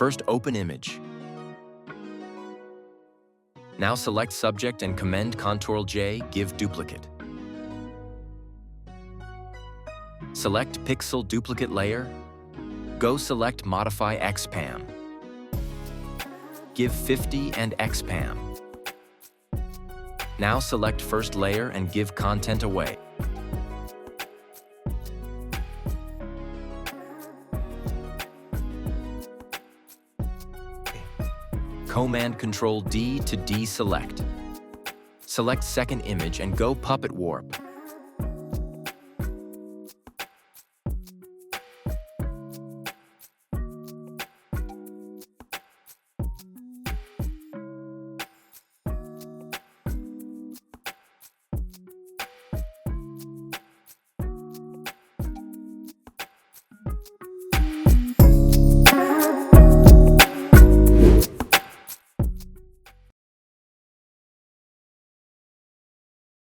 First, open image. Now select Subject and Ctrl-J, give duplicate. Select Pixel Duplicate Layer. Go select Modify XPAM. Give 50 and XPAM. Now select First Layer and give Content Away. Command-Control-D to deselect. Select second image and go Puppet Warp.